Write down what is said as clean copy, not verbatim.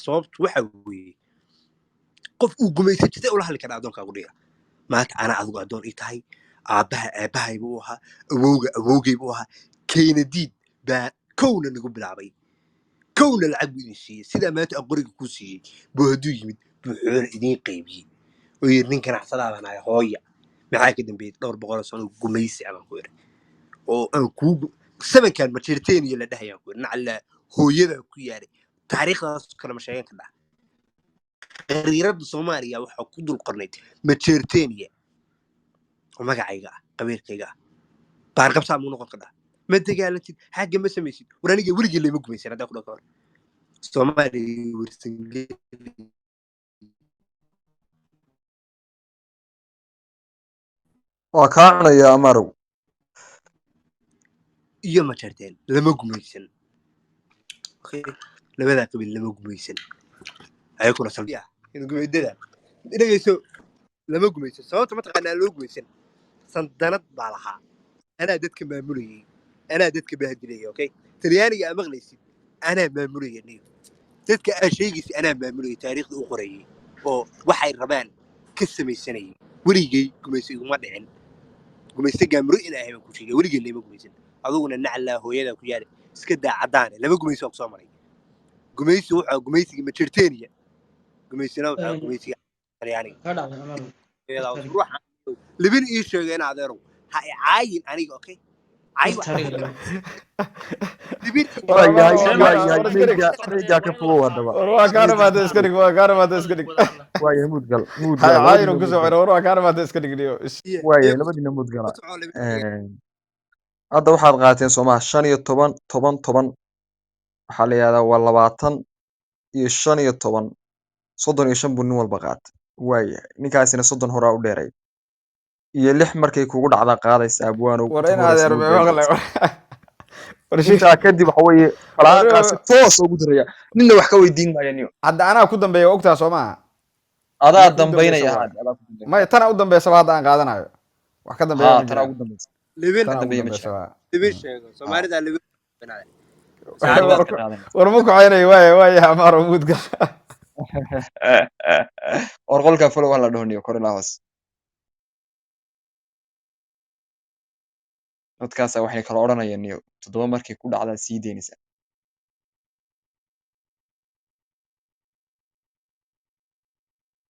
sababtu waxa weeye qof uu gumaysan jirtay ula hadli karaa addoonkaagu dhiga maanta anaa adigu addoon ii tahay aabbahay buu ahaa awowgay buu ahaa keynadiid baa kowna nagu bilaabay kowna lacag buu idin siiyey sidaa maanta aqoriga kuu siiyey buu hadduu yimid buu xoolo idiin qaybiyey oo yidhi nin ganacsadaada nahay hooya maxaa ka dambeeyey 200 sano gumaysi abaan ku idhi oo aan kuu sabankan majeerteeniya la dhahayaan ku idhi nacala hooyadaa ku yaalay taariikhdaas kalama sheegan ka dhaha qariirada soomaaliya waxaa ku dul qornayd majeerteeniya oo magacayga ah qabiilkayga ah baarqabsaa muu noqon kadhaa ma dagaalantid xagga ma samaysid war aniga weligii layma gumaysan haddaa ku dhaka hor soomaaliya wersangeli waa kaa cunaya amarow iyo majeerteen lama gumaysan labadaa qabiil lama gumaysan ayakuna salbiya gumaydada dhegayso lama gumaysan sababta mataqaanaa loo gumaysan sandanad baa lahaa anaa dadka maamulayay anaa dadka baahdilayay okay talyaaniga aa maqlaysid anaa maamulayay niyo dadka aa sheegaysa anaa maamulayay taariikhda u qorayay oo waxay rabaan ka samaysanayay weligay gumaysa iguma dhicin gumaysta gaamuro in ahay baan ku sheegay weligay lama gumaysan aduguna naclaa hooyadaa ku yaala iska daa caddaane lama gumayso oo kusoo maray gumaysi waxaa gumaysiga majeerteeniya gumaysina waxaa gumaysiga talyaaniga libin ii sheegay in adeerow ha i caayin aniga okay labadina mudgala hadda waxaad qaateen soomaa 15 waxaa la yihahdaa waa 20 iyo 15 35 buu nin walba qaatay waaya ninkaasina 30 horaa u dheeray iyo 6 markay kugu dhacda qaadaysa abwaano intaa kadib waxa weeye falaaqaasi toos ugu daraya ninna wax ka weydiin maayo niyo hadda anaa ku dambeeya ogtaa soo maaha adaa dambaynaya maya tana u dambeysaba hadda aan qaadanayo wax ka dambeeya tana ugu dambaysa libin sheego soomaalida libin war ma kuxaynayo waaya amaaro muudga or qolka follow la dhahoniyo kor ilaa hoos dadkaas waxay kala oranayaan niyo 7 markay ku dhacdaa sii deynaysa